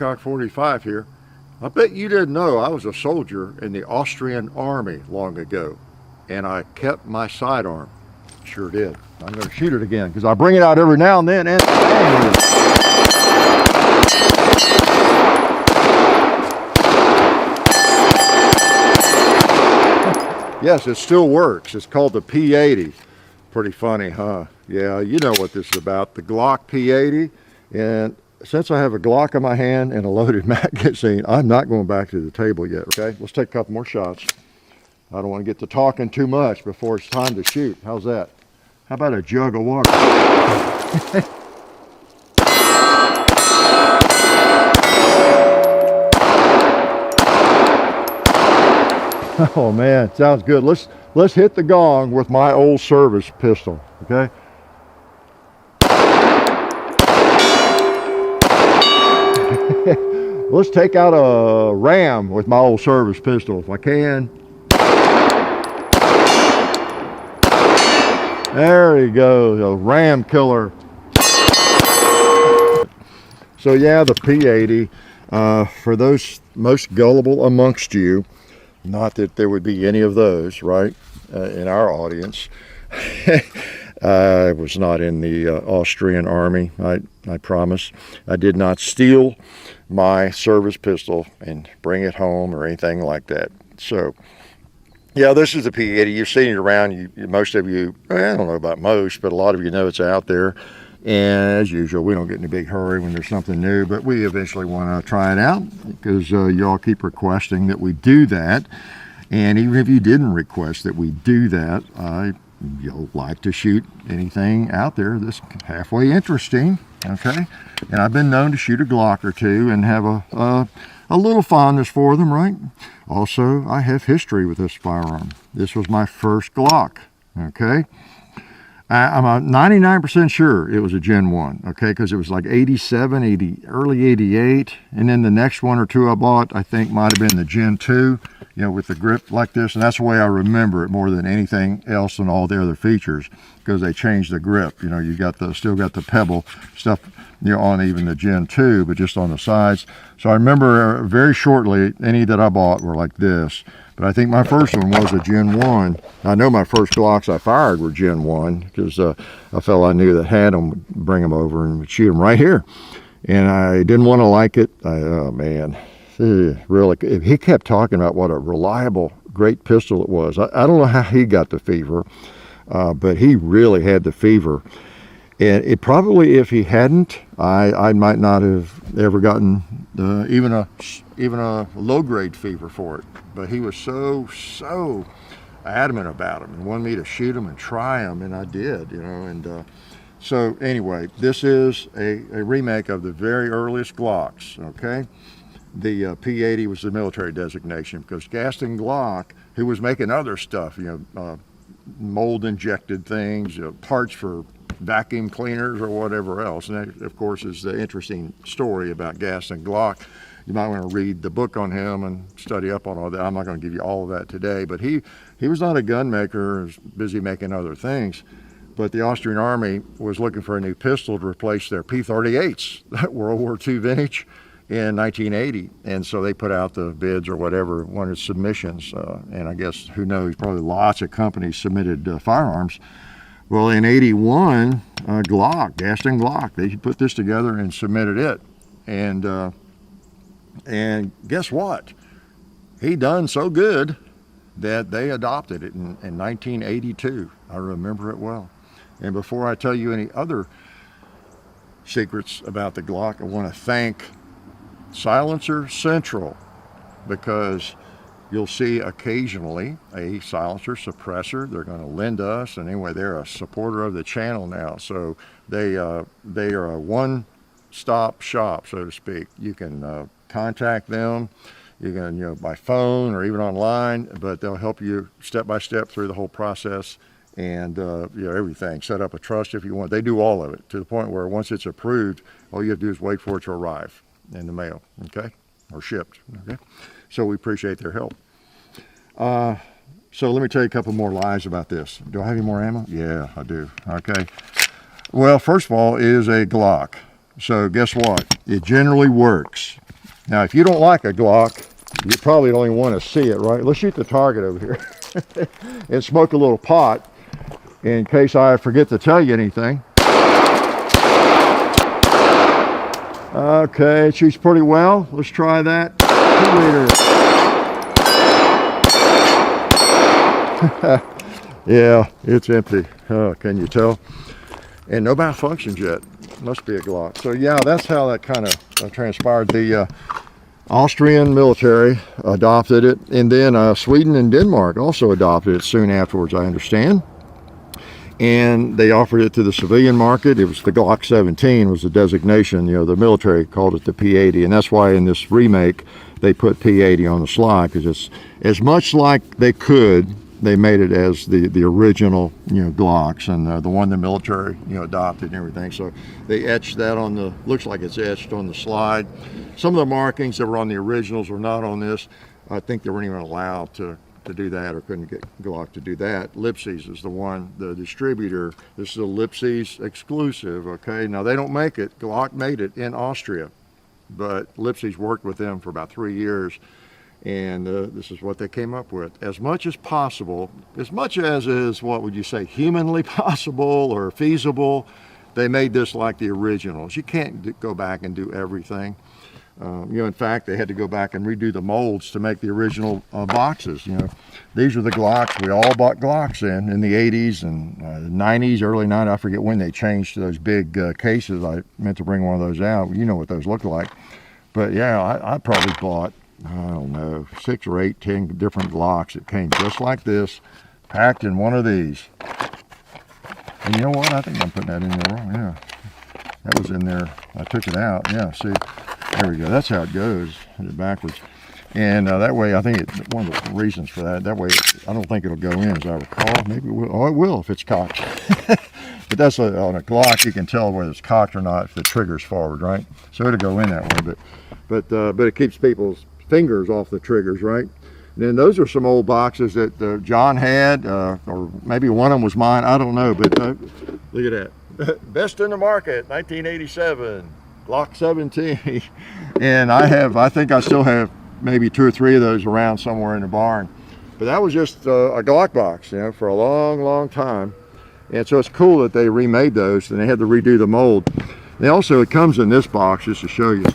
Cock 45 here. I bet you didn't know I was a soldier in the Austrian army long ago, and I kept my sidearm. Sure did. I'm going to shoot it again because I bring it out every now and then. And yes, it still works. It's called the P80. Pretty funny, huh? Yeah, you know what this is about. The Glock P80. And since I have a Glock in my hand and a loaded magazine, I'm not going back to the table yet, okay? Let's take a couple more shots. I don't want to get to talking too much before it's time to shoot. How's that? How about a jug of water? Oh man, sounds good. Let's hit the gong with my old service pistol, okay? Let's take out a ram with my old service pistol if I can. There you go, a ram killer. So yeah, the P80, for those most gullible amongst you, not that there would be any of those, right, in our audience. I was not in the Austrian army, I promise. I did not steal my service pistol and bring it home or anything like that. So, yeah, this is the P80. You've seen it around. Most of you, I don't know about most, but a lot of you know it's out there. And as usual, we don't get in a big hurry when there's something new, but we eventually want to try it out because y'all keep requesting that we do that. And even if you didn't request that we do that, you'll like to shoot anything out there that's halfway interesting, okay? And I've been known to shoot a Glock or two and have a little fondness for them, right? Also, I have history with this firearm. This was my first Glock, okay? I'm 99% sure it was a Gen 1, okay, because it was like 87, 80, early 88, and then the next one or two I bought, I think might have been the Gen 2, you know, with the grip like this, and that's the way I remember it more than anything else and all the other features, because they changed the grip. You know, you got still got the pebble stuff, you know, on even the Gen 2, but just on the sides. So I remember very shortly, any that I bought were like this. But I think my first one was a Gen 1. I know my first Glocks I fired were Gen 1 because a fellow I knew that had them would bring them over and would shoot them right here. And I didn't want to like it. Oh, man. Really, he kept talking about what a reliable, great pistol it was. I don't know how he got the fever, but he really had the fever. And it probably, if he hadn't, I might not have ever gotten even a low-grade fever for it. But he was so adamant about him and wanted me to shoot him and try him, and I did, you know. And so anyway, this is a remake of the very earliest Glocks, okay? The P80 was the military designation because Gaston Glock, who was making other stuff, you know, mold-injected things, you know, parts for vacuum cleaners or whatever else. And that, of course, is the interesting story about Gaston Glock. You might want to read the book on him and study up on all that. I'm not going to give you all of that today, but he was not a gun maker, he was busy making other things. But the Austrian army was looking for a new pistol to replace their P38s, World War II vintage, in 1980. And so they put out the bids or whatever, wanted submissions. And I guess, who knows, probably lots of companies submitted firearms. Well, in 81, Gaston Glock, they put this together and submitted it. And guess what? He done so good that they adopted it in 1982. I remember it well. And before I tell you any other secrets about the Glock, I want to thank Silencer Central, because you'll see occasionally a silencer suppressor they're going to lend us, and anyway, they're a supporter of the channel now. So they are a one-stop shop, so to speak. You can contact them. You can, you know, by phone or even online, but they'll help you step by step through the whole process and you know, everything. Set up a trust if you want. They do all of it to the point where once it's approved, all you have to do is wait for it to arrive in the mail, okay, or shipped, okay. So we appreciate their help. So let me tell you a couple more lies about this. Do I have any more ammo? Yeah, I do. Okay. Well, first of all, it is a Glock. So guess what? It generally works. Now, if you don't like a Glock, you probably don't even want to see it, right? Let's shoot the target over here and smoke a little pot in case I forget to tell you anything. Okay, it shoots pretty well. Let's try that. 2 liter. Yeah, it's empty. Oh, can you tell? And no malfunctions yet. Must be a Glock. So yeah, that's how that kind of transpired. The Austrian military adopted it, and then Sweden and Denmark also adopted it soon afterwards, I understand. And they offered it to the civilian market. It was the Glock 17 was the designation. You know, the military called it the P80, and that's why in this remake they put P80 on the slide, because it's as much like they could. They made it as the original, you know, Glocks, and the one the military, you know, adopted and everything. So they etched that on the, looks like it's etched on the slide. Some of the markings that were on the originals were not on this. I think they weren't even allowed to do that, or couldn't get Glock to do that. Lipsy's is the one, the distributor. This is a Lipsy's exclusive, okay? Now they don't make it. Glock made it in Austria, but Lipsy's worked with them for about 3 years. And this is what they came up with. As much as possible, as much as is, what would you say, humanly possible or feasible, they made this like the originals. You can't go back and do everything. You know, in fact, they had to go back and redo the molds to make the original boxes. You know, these are the Glocks we all bought Glocks in the 80s and 90s, early 90s. I forget when they changed to those big cases. I meant to bring one of those out. You know what those look like. But yeah, I probably bought, I don't know, 6 or 8, 10 different Glocks that came just like this, packed in one of these. And you know what? I think I'm putting that in there wrong. Yeah, that was in there. I took it out. Yeah, see, there we go. That's how it goes, backwards. And that way, I think it's one of the reasons for that. That way, I don't think it'll go in, as I recall. Maybe it will. Oh, it will if it's cocked. But that's on a Glock, you can tell whether it's cocked or not if the trigger's forward, right? So it'll go in that way. But it keeps people's fingers off the triggers, right? And then those are some old boxes that John had, or maybe one of them was mine, I don't know, but look at that. Best in the market, 1987, Glock 17. And I think I still have maybe 2 or 3 of those around somewhere in the barn. But that was just a Glock box, you know, for a long time. And so it's cool that they remade those, and they had to redo the mold. They also, it comes in this box, just to show you.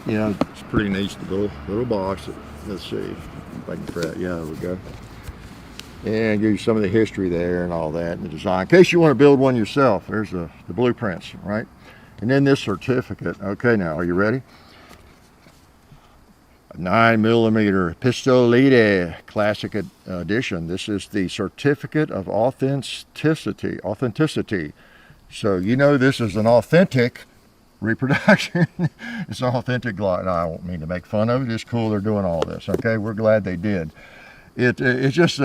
You know, it's pretty neat, little box. Let's see if I can grab. Yeah, there we go. And give you some of the history there and all that, and the design. In case you want to build one yourself, there's the blueprints, right? And then this certificate. Okay, now, are you ready? 9mm Pistolete Classic Edition. This is the certificate of authenticity. So you know this is an authentic reproduction. It's an authentic Glock. No, I won't mean to make fun of it. It's cool they're doing all this. Okay, we're glad they did. It's just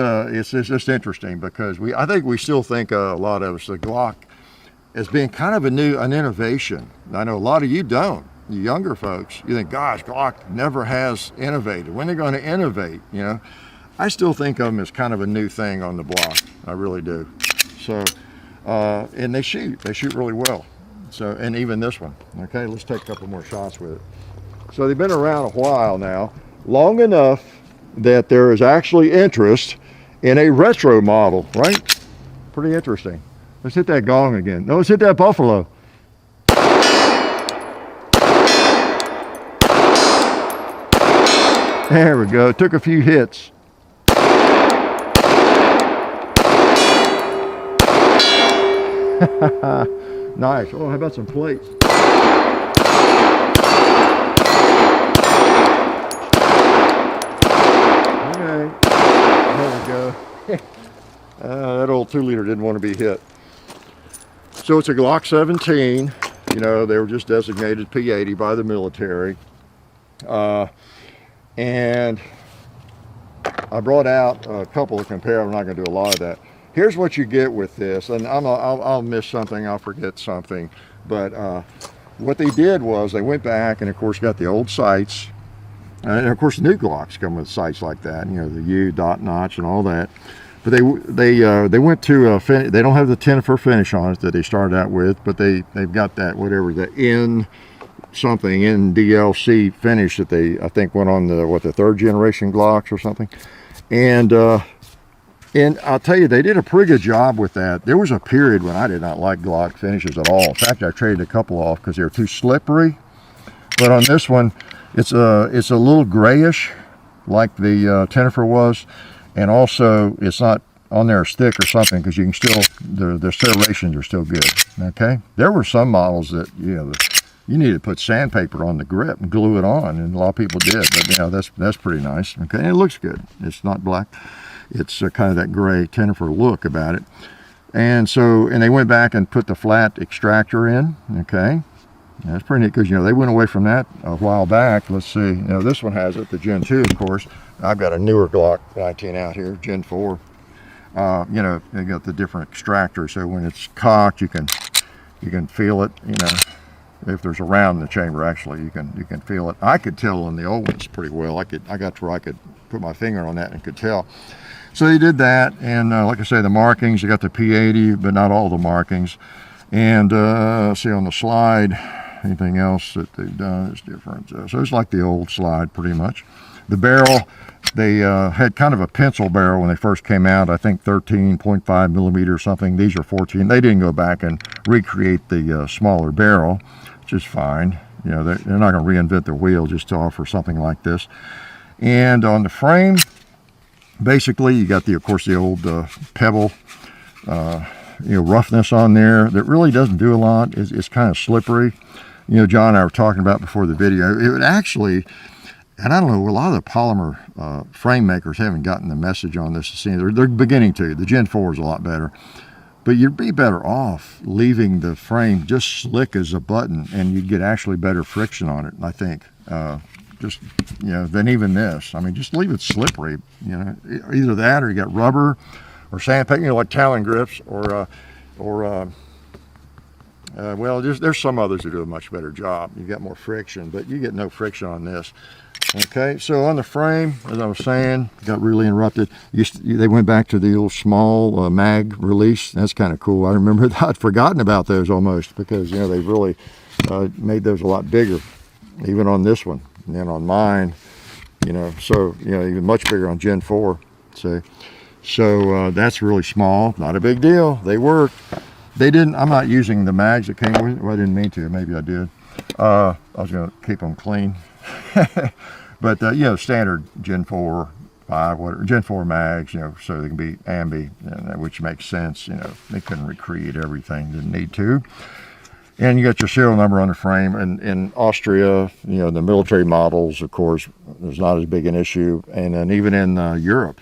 interesting, because I think we still think a lot of us the Glock as being kind of an innovation. I know a lot of you don't. You younger folks, you think, gosh, Glock never has innovated. When they're going to innovate, you know? I still think of them as kind of a new thing on the block. I really do. So, and they shoot really well. So, and even this one. Okay, let's take a couple more shots with it. So they've been around a while now, long enough that there is actually interest in a retro model, right? Pretty interesting. Let's hit that gong again. No, let's hit that buffalo. There we go. Took a few hits. Nice. Oh, how about some plates? Okay. There we go. That old 2-liter didn't want to be hit. So it's a Glock 17. You know, they were just designated P80 by the military. And I brought out a couple to compare. I'm not going to do a lot of that. Here's what you get with this, and I'll miss something, I'll forget something. But what they did was they went back and, of course, got the old sights. And, of course, new Glocks come with sights like that, you know, the U, dot notch, and all that. But they went to they don't have the 10 for finish on it that they started out with, but they've got that, whatever, the N something in DLC finish that they, I think, went on the, what, the 3rd generation Glocks or something. And I'll tell you, they did a pretty good job with that. There was a period when I did not like Glock finishes at all. In fact, I traded a couple off because they were too slippery. But on this one, it's a little grayish, like the Tennifer was, and also it's not on there stick or something, because you can still, the serrations are still good. Okay, there were some models that, you know, you need to put sandpaper on the grip and glue it on, and a lot of people did. But you know, that's pretty nice. Okay, and it looks good. It's not black. It's kind of that gray Tennifer look about it. And so, and they went back and put the flat extractor in. Okay, that's pretty neat, because you know, they went away from that a while back. Let's see, you know, this one has it, the Gen 2, of course. I've got a newer Glock 19 out here, Gen 4. You know, they got the different extractors, so when it's cocked, you can feel it. You know, if there's a round in the chamber, actually, you can feel it. I could tell on the old ones pretty well. I got to where I could put my finger on that and could tell. So they did that, and like I say, the markings, they got the P80, but not all the markings. And see on the slide, anything else that they've done is different. So it's like the old slide, pretty much. The barrel, they had kind of a pencil barrel when they first came out. I think 13.5 millimeter or something. These are 14. They didn't go back and recreate the smaller barrel, which is fine. You know, they're not going to reinvent the wheel just to offer something like this. And on the frame, basically, you got, of course, the old pebble, you know, roughness on there that really doesn't do a lot. It's kind of slippery. You know, John and I were talking about before the video. It would actually, and I don't know, a lot of the polymer frame makers haven't gotten the message on this. They're beginning to. The Gen 4 is a lot better. But you'd be better off leaving the frame just slick as a button, and you'd get actually better friction on it, I think. Just, you know, than even this. I mean, just leave it slippery. You know, either that, or you got rubber or sandpaper, you know, like Talon Grips, or well, there's some others that do a much better job. You get more friction, but you get no friction on this. Okay, so on the frame, as I was saying, got really interrupted. They went back to the little small mag release. That's kind of cool. I remember I'd forgotten about those almost, because you know, they really made those a lot bigger, even on this one. And then on mine, you know, so, you know, even much bigger on Gen 4. So that's really small. Not a big deal. They work. They didn't, I'm not using the mags that came with it. Well, I didn't mean to. Maybe I did. I was going to keep them clean. But, you know, standard Gen 4, 5, whatever, Gen 4 mags, you know, so they can be ambi, which makes sense. You know, they couldn't recreate everything. Didn't need to. And you got your serial number on the frame. And in Austria, you know, the military models, of course, there's not as big an issue. And then even in Europe,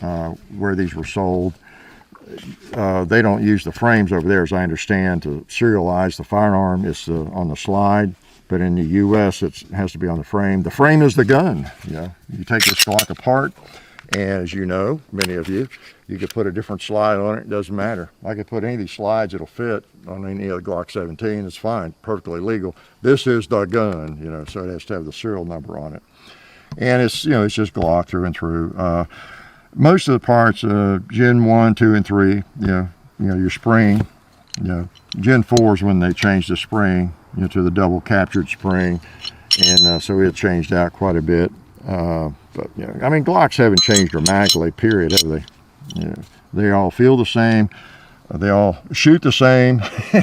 where these were sold, they don't use the frames over there, as I understand, to serialize the firearm. It's on the slide. But in the U.S., it has to be on the frame. The frame is the gun. You know, you take this Glock apart, and as you know, many of you, you could put a different slide on it. It doesn't matter. I could put any of these slides. It'll fit on any other Glock 17. It's fine, perfectly legal. This is the gun, you know, so it has to have the serial number on it. And it's, you know, it's just Glock through and through. Most of the parts, Gen 1, 2, and 3, you know, your spring, you know, Gen 4 is when they changed the spring, you know, to the double captured spring, and so it changed out quite a bit. But you know, I mean, Glocks haven't changed dramatically, period, have they? You know, they all feel the same. They all shoot the same.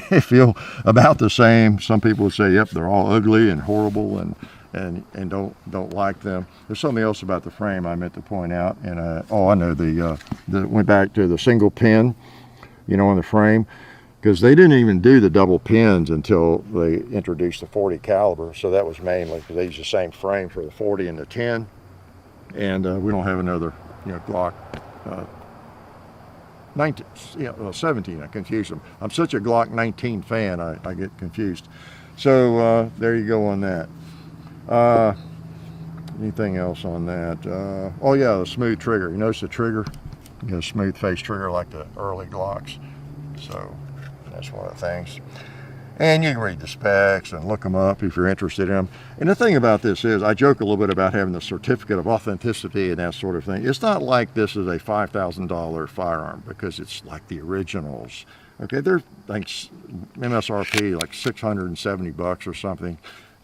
They feel about the same. Some people would say, yep, they're all ugly and horrible and don't like them. There's something else about the frame I meant to point out. And I know the went back to the single pin, you know, on the frame, because they didn't even do the double pins until they introduced the 40 caliber. So that was mainly because they use the same frame for the 40 and the 10. And we don't have another, you know, Glock 19, you know, 17. I confuse them. I'm such a Glock 19 fan, I get confused. So there you go on that. Anything else on that? Oh yeah, the smooth trigger. You notice the trigger? You got a smooth face trigger like the early Glocks. So that's one of the things. And you can read the specs and look them up if you're interested in them. And the thing about this is, I joke a little bit about having the certificate of authenticity and that sort of thing. It's not like this is a $5,000 firearm, because it's like the originals. Okay, they're like MSRP like $670 or something.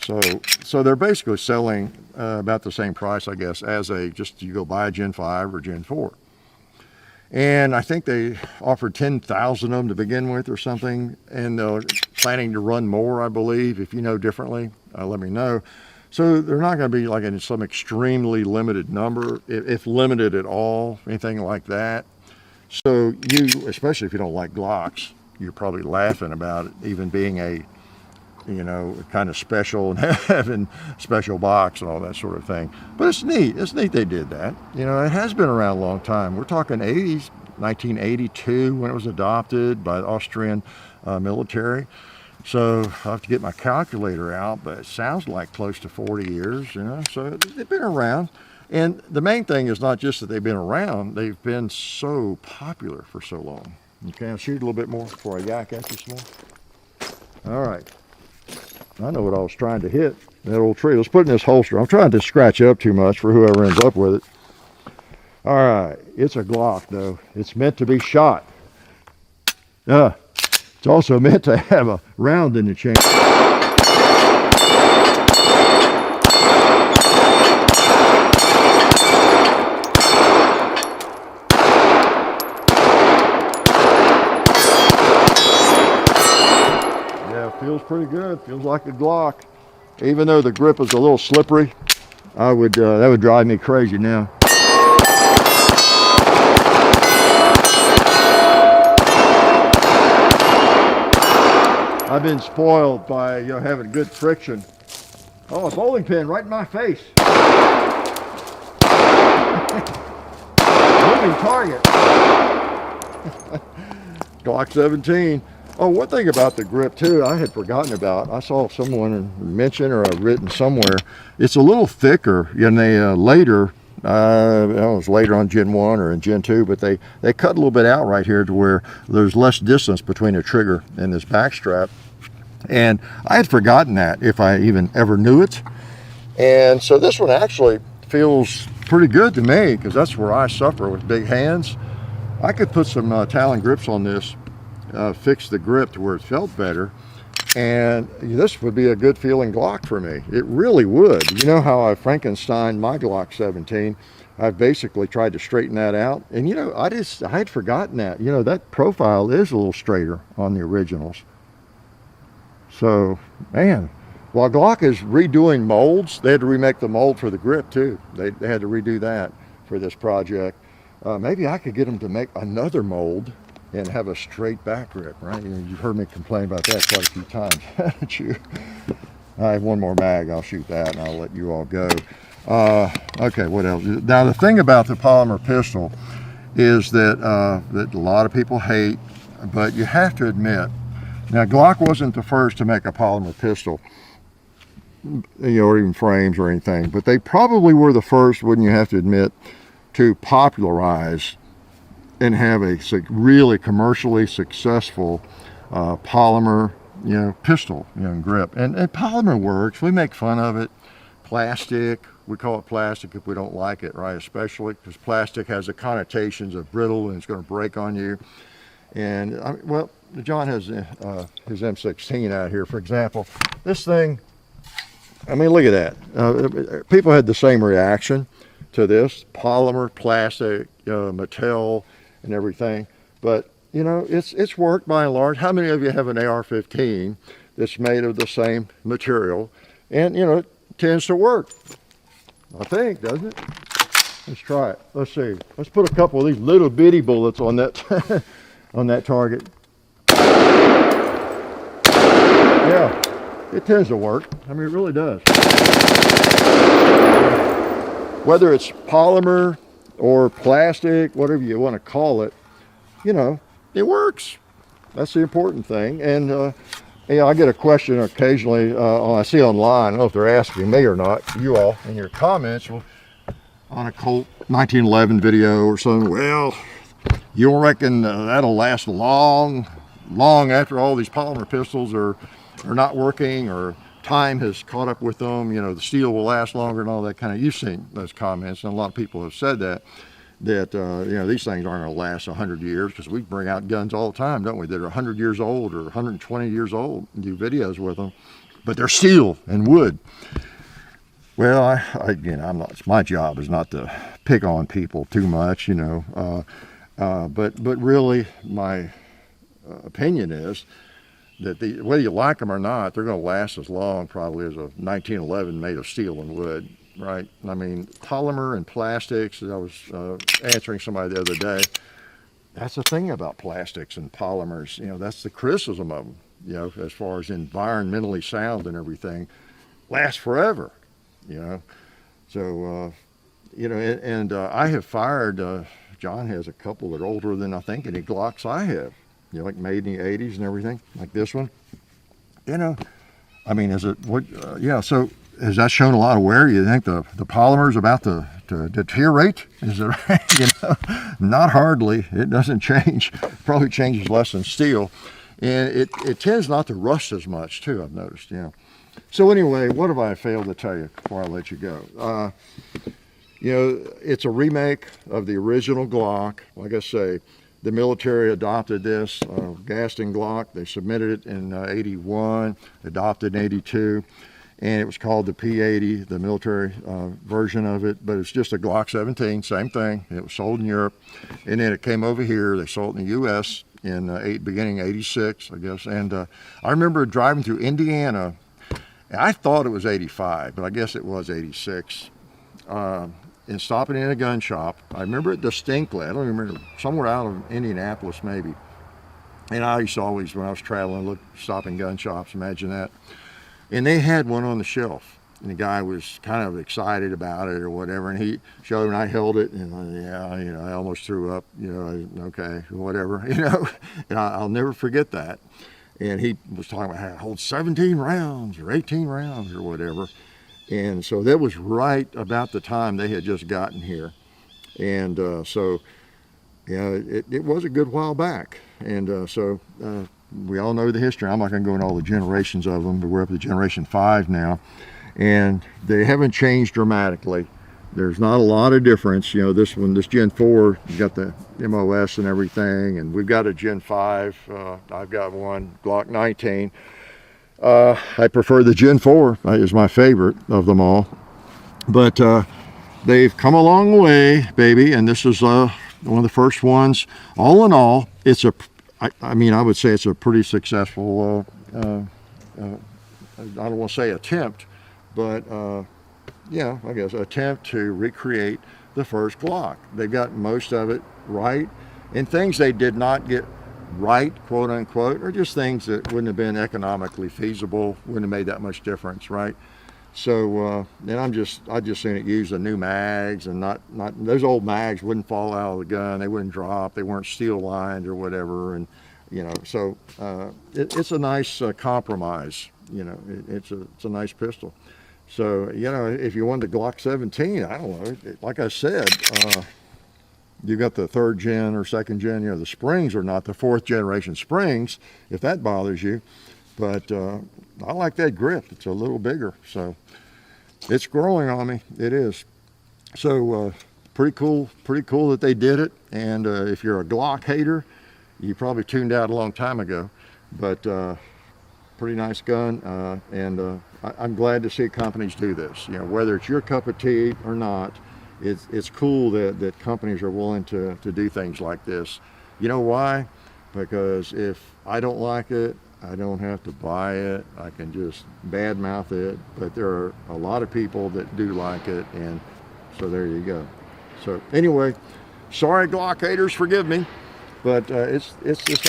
So they're basically selling about the same price, I guess, as you go buy a Gen 5 or Gen 4. And I think they offered 10,000 of them to begin with or something, and they're planning to run more, I believe. If you know differently, let me know. So they're not going to be like in some extremely limited number, if limited at all, anything like that. So you, especially if you don't like Glocks, you're probably laughing about it even being a, kind of special and having special box and all that sort of thing. But it's neat. It's neat they did that. It has been around a long time. We're talking 80s, 1982 when it was adopted by the Austrian military. So I'll have to get my calculator out, but it sounds like close to 40 years, so they've been around. And the main thing is not just that they've been around, they've been so popular for so long. Okay, I'll shoot a little bit more before I yak at you some more. All right. I know what I was trying to hit, that old tree. Let's put it in this holster. I'm trying to scratch up too much for whoever ends up with it. All right, it's a Glock though. It's meant to be shot. It's also meant to have a round in the chamber. Feels pretty good. Feels like a Glock. Even though the grip is a little slippery, that would drive me crazy now. I've been spoiled by having good friction. Oh, a bowling pin right in my face. Moving target. Glock 17. Oh, one thing about the grip too, I had forgotten about. I saw someone mention, or I've written somewhere, it's a little thicker. And they later, it was later on Gen 1 or in Gen 2, but they cut a little bit out right here to where there's less distance between the trigger and this back strap. And I had forgotten that, if I even ever knew it. And so this one actually feels pretty good to me, because that's where I suffer with big hands. I could put some Talon Grips on this, fix the grip to where it felt better, and this would be a good feeling Glock for me. It really would. You know how I Frankensteined my Glock 17? I've basically tried to straighten that out, and I had forgotten that. That profile is a little straighter on the originals. So, man, while Glock is redoing molds, they had to remake the mold for the grip too. They had to redo that for this project. Maybe I could get them to make another mold and have a straight back grip, right? You've heard me complain about that quite a few times, haven't you? I have one more mag, I'll shoot that and I'll let you all go. Okay, what else? Now the thing about the polymer pistol is that, that a lot of people hate, but you have to admit, now Glock wasn't the first to make a polymer pistol, or even frames or anything, but they probably were the first, wouldn't you have to admit, to popularize and have a really commercially successful polymer, pistol, grip. And polymer works. We make fun of it. Plastic, we call it plastic if we don't like it, right? Especially because plastic has the connotations of brittle and it's going to break on you. And well, John has his M16 out here, for example. This thing, I mean, look at that. People had the same reaction to this polymer, plastic, Mattel, and everything, but it's worked by and large. How many of you have an AR-15 that's made of the same material, and it tends to work? I think, doesn't it? Let's try it. Let's see. Let's put a couple of these little bitty bullets on that on that target. Yeah, it tends to work. I mean, it really does. Whether it's polymer or plastic, whatever you want to call it, it works. That's the important thing. And I get a question occasionally I see online. I don't know if they're asking me or not. You all in your comments on a Colt 1911 video or something. Well, you don't reckon that'll last long after all these polymer pistols are not working, or time has caught up with them, the steel will last longer and all that kind of. You've seen those comments, and a lot of people have said that these things aren't going to last 100 years, because we bring out guns all the time, don't we, that are 100 years old or 120 years old and do videos with them. but they're steel and wood. Well, again, I'm not. My job is not to pick on people too much, you know. But really, my opinion is that whether you like them or not, they're going to last as long probably as a 1911 made of steel and wood, right? I mean, polymer and plastics. I was answering somebody the other day. That's the thing about plastics and polymers. You know, that's the criticism of them. You know, as far as environmentally sound and everything, last forever. You know, so you know, and I have fired. John has a couple that are older than I think any Glocks I have. You know, like made in the 80s and everything, like this one. You know, I mean, is it what? Yeah. So has that shown a lot of wear? You think the polymer is about to deteriorate? Is it right? You know, not hardly. It doesn't change. Probably changes less than steel, and it tends not to rust as much too. I've noticed. You know. So anyway, what have I failed to tell you before I let you go? You know, it's a remake of the original Glock. Like I say, the military adopted this Gaston Glock. They submitted it in 81, adopted in 82, and it was called the P80, the military version of it, but it's just a Glock 17, same thing. It was sold in Europe, and then it came over here. They sold it in the U.S. in beginning 86, I guess, and I remember driving through Indiana. I thought it was 85, but I guess it was 86. And stopping in a gun shop. I remember it distinctly. I don't remember, somewhere out of Indianapolis maybe. And I used to always, when I was traveling, stop in gun shops, imagine that. And they had one on the shelf. And the guy was kind of excited about it or whatever. And he showed me, and I held it, and yeah, you know, I almost threw up, you know, okay, whatever, you know. And I'll never forget that. And he was talking about how to hold 17 rounds or 18 rounds or whatever. And so that was right about the time they had just gotten here. And so, yeah, it was a good while back. And so we all know the history. I'm not going to go into all the generations of them, but we're up to generation 5 now. And they haven't changed dramatically. There's not a lot of difference. You know, this one, this Gen 4, you got the MOS and everything. And we've got a Gen 5. I've got one, Glock 19. I prefer the Gen 4, is my favorite of them all. But they've come a long way, baby, and this is one of the first ones. All in all, it's I mean, I would say it's a pretty successful, I don't want to say attempt, but yeah, I guess attempt to recreate the first Glock. They got most of it right, and things they did not get right, quote unquote, or just things that wouldn't have been economically feasible, wouldn't have made that much difference, right? So, and I just seen it use the new mags, and not those old mags wouldn't fall out of the gun, they wouldn't drop, they weren't steel lined or whatever, and you know, so it's a nice compromise. You know, it's a nice pistol. So, you know, if you wanted the Glock 17, I don't know, like I said, you got the 3rd gen or 2nd gen, you know, the springs are not the 4th generation springs, if that bothers you. But I like that grip. It's a little bigger. So it's growing on me. It is. So pretty cool that they did it. And if you're a Glock hater, you probably tuned out a long time ago. But pretty nice gun. And I'm glad to see companies do this. You know, whether it's your cup of tea or not, it's cool that companies are willing to do things like this. You know why? Because if I don't like it, I don't have to buy it. I can just badmouth it. But there are a lot of people that do like it, and so there you go. So anyway, sorry Glock haters, forgive me, but it's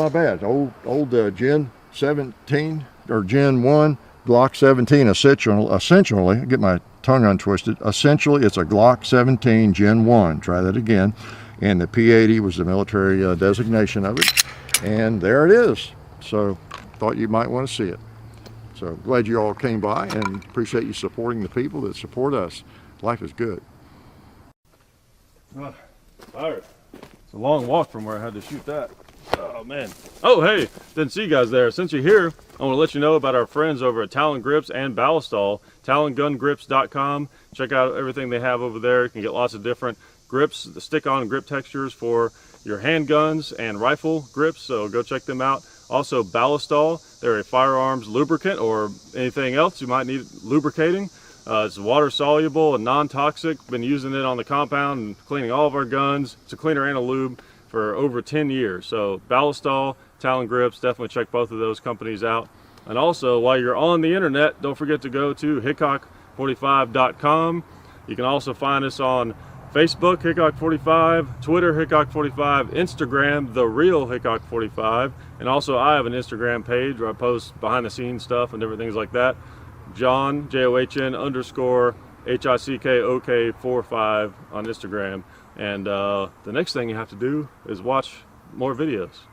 not bad. Old Gen 17 or Gen 1 Glock 17 essentially, get my tongue untwisted. Essentially, it's a Glock 17 Gen 1. Try that again. And the P80 was the military designation of it. And there it is. So, thought you might want to see it. So, glad you all came by, and appreciate you supporting the people that support us. Life is good. Tired. It's a long walk from where I had to shoot that. Oh man. Oh hey, didn't see you guys there. Since you're here, I want to let you know about our friends over at Talon Grips and Ballistol. TalonGunGrips.com. Check out everything they have over there. You can get lots of different grips, the stick-on grip textures for your handguns and rifle grips. So go check them out. Also Ballistol, they're a firearms lubricant or anything else you might need lubricating. It's water soluble and non-toxic. Been using it on the compound and cleaning all of our guns. It's a cleaner and a lube for over 10 years. So Ballistol, Talon Grips, definitely check both of those companies out. And also, while you're on the internet, don't forget to go to hickok45.com. You can also find us on Facebook, Hickok45, Twitter, Hickok45, Instagram, The Real Hickok45, and also I have an Instagram page where I post behind the scenes stuff and different things like that. John, JOHN _ HICKOK45 on Instagram. And the next thing you have to do is watch more videos.